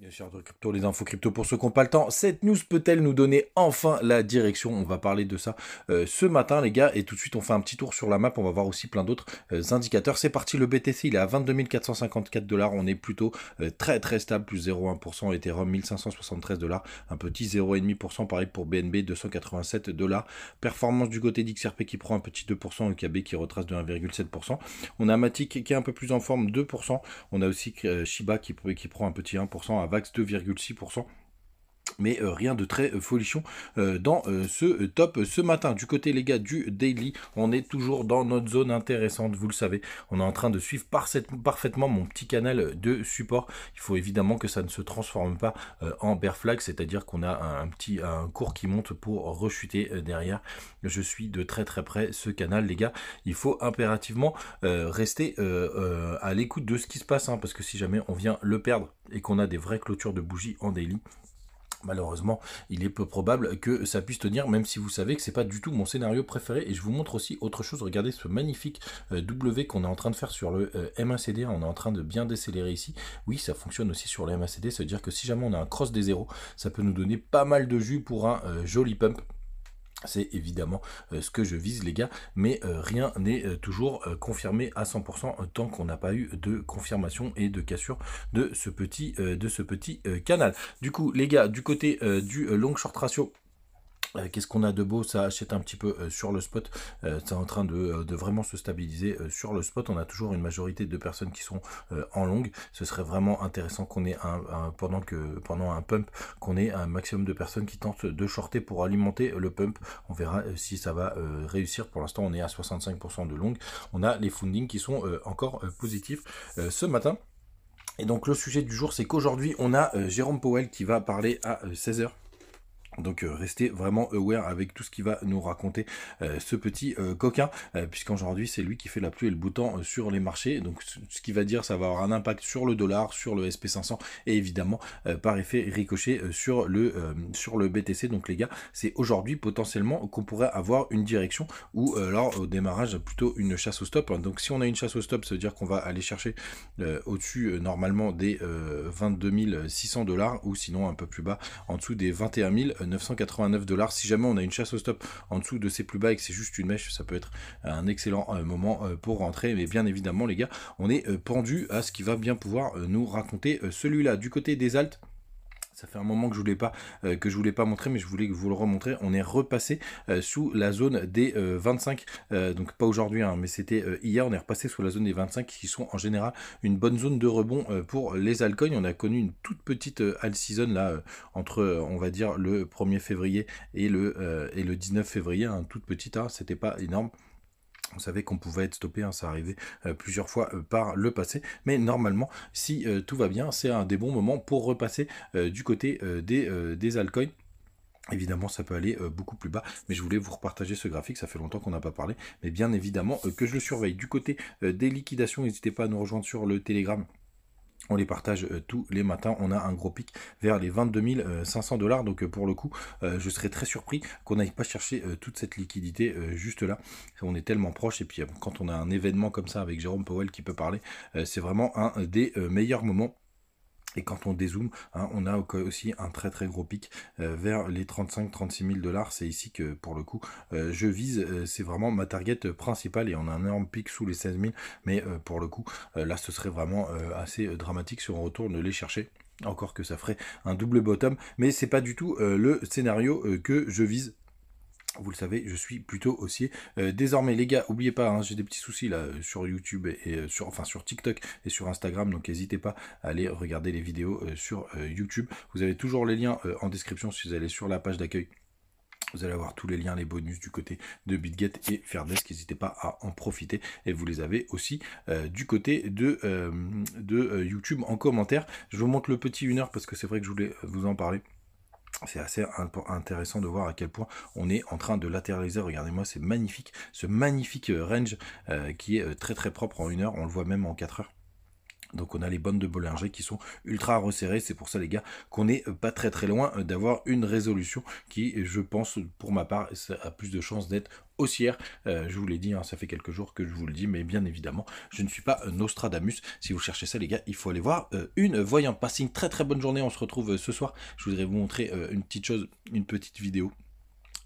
Bien sûr, de crypto, les infos crypto pour ceux qui n'ont pas le temps. Cette news peut-elle nous donner enfin la direction? On va parler de ça ce matin, les gars. Et tout de suite, on fait un petit tour sur la map. On va voir aussi plein d'autres indicateurs. C'est parti, le BTC, il est à 22 454 $. On est plutôt très très stable, plus 0,1%. Ethereum, 1573 $. Un petit 0,5%. Pareil pour BNB, 287 $. Performance du côté d'XRP qui prend un petit 2%. EKB qui retrace de 1,7%. On a Matic qui est un peu plus en forme, 2%. On a aussi Shiba qui prend un petit 1%. Vax 2,6%. Mais rien de très folichon dans ce top ce matin. Du côté, les gars, du daily, on est toujours dans notre zone intéressante, vous le savez. On est en train de suivre parfaitement mon petit canal de support. Il faut évidemment que ça ne se transforme pas en bear flag, c'est-à-dire qu'on a un cours qui monte pour rechuter derrière. Je suis de très très près ce canal, les gars. Il faut impérativement rester à l'écoute de ce qui se passe, hein, parce que si jamais on vient le perdre et qu'on a des vraies clôtures de bougies en daily, malheureusement, il est peu probable que ça puisse tenir, même si vous savez que c'est pas du tout mon scénario préféré. Et je vous montre aussi autre chose. Regardez ce magnifique W qu'on est en train de faire sur le MACD. On est en train de bien décélérer ici. Oui, ça fonctionne aussi sur le MACD. Ça veut dire que si jamais on a un cross des zéros, ça peut nous donner pas mal de jus pour un joli pump. C'est évidemment ce que je vise, les gars, mais rien n'est toujours confirmé à 100% tant qu'on n'a pas eu de confirmation et de cassure de ce petit canal. Du coup, les gars, du côté du long short ratio, qu'est-ce qu'on a de beau? Ça achète un petit peu sur le spot. C'est en train de vraiment se stabiliser sur le spot. On a toujours une majorité de personnes qui sont en longue. Ce serait vraiment intéressant qu'on ait pendant un pump, qu'on ait un maximum de personnes qui tentent de shorter pour alimenter le pump. On verra si ça va réussir. Pour l'instant, on est à 65% de longue. On a les fundings qui sont encore positifs ce matin. Et donc le sujet du jour, c'est qu'aujourd'hui, on a Jérôme Powell qui va parler à 16h. Donc restez vraiment aware avec tout ce qu'il va nous raconter ce petit coquin, puisqu'aujourd'hui c'est lui qui fait la pluie et le beau temps sur les marchés. Donc ce qu'il va dire, ça va avoir un impact sur le dollar, sur le SP500 et évidemment par effet ricochet sur le BTC. Donc les gars, c'est aujourd'hui potentiellement qu'on pourrait avoir une direction ou alors au démarrage plutôt une chasse au stop. Donc si on a une chasse au stop, ça veut dire qu'on va aller chercher au-dessus normalement des 22 600 $, ou sinon un peu plus bas en dessous des 21 989 $. Si jamais on a une chasse au stop en dessous de ces plus bas et que c'est juste une mèche, ça peut être un excellent moment pour rentrer. Mais bien évidemment, les gars, on est pendu à ce qui va bien pouvoir nous raconter celui-là. Du côté des alts, ça fait un moment que je voulais pas montrer, mais je voulais vous le remontrer. On est repassé sous la zone des 25, donc pas aujourd'hui, hein, mais c'était hier. On est repassé sous la zone des 25, qui sont en général une bonne zone de rebond pour les altcoins. On a connu une toute petite alt season là entre, on va dire, le 1er février et le 19 février, hein, toute petite, hein, c'était pas énorme. On savait qu'on pouvait être stoppé, hein, ça arrivait plusieurs fois par le passé, mais normalement, si tout va bien, c'est un des bons moments pour repasser du côté des altcoins. Évidemment, ça peut aller beaucoup plus bas, mais je voulais vous repartager ce graphique, ça fait longtemps qu'on n'a pas parlé, mais bien évidemment que je le surveille. Du côté des liquidations, n'hésitez pas à nous rejoindre sur le Telegram. On les partage tous les matins. On a un gros pic vers les 22 500 $. Donc pour le coup, je serais très surpris qu'on n'aille pas chercher toute cette liquidité juste là. On est tellement proche. Et puis quand on a un événement comme ça avec Jérôme Powell qui peut parler, c'est vraiment un des meilleurs moments. Et quand on dézoome, hein, on a aussi un très très gros pic vers les 35-36 000 $. C'est ici que pour le coup je vise, c'est vraiment ma target principale, et on a un énorme pic sous les 16 000. Mais pour le coup, là ce serait vraiment assez dramatique si on retourne les chercher. Encore que ça ferait un double bottom, mais c'est pas du tout le scénario que je vise. Vous le savez, je suis plutôt haussier. Désormais, les gars, n'oubliez pas, hein, j'ai des petits soucis là sur YouTube et sur TikTok et sur Instagram, donc n'hésitez pas à aller regarder les vidéos sur YouTube. Vous avez toujours les liens en description si vous allez sur la page d'accueil. Vous allez avoir tous les liens, les bonus du côté de BitGet et Fairdesk. N'hésitez pas à en profiter. Et vous les avez aussi du côté de YouTube en commentaire. Je vous montre le petit 1 heure parce que c'est vrai que je voulais vous en parler. C'est assez intéressant de voir à quel point on est en train de latéraliser. Regardez-moi, c'est magnifique, ce magnifique range qui est très très propre en 1 heure. On le voit même en 4 heures. Donc on a les bandes de Bollinger qui sont ultra resserrées, c'est pour ça les gars qu'on n'est pas très loin d'avoir une résolution qui, je pense pour ma part, a plus de chances d'être haussière. Je vous l'ai dit, hein, ça fait quelques jours que je vous le dis, mais bien évidemment, je ne suis pas Nostradamus. Si vous cherchez ça les gars, il faut aller voir une voyante. Passez une très bonne journée, on se retrouve ce soir. Je voudrais vous montrer une petite chose, une petite vidéo.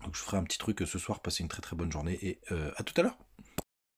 Donc je ferai un petit truc ce soir, passez une très bonne journée et à tout à l'heure.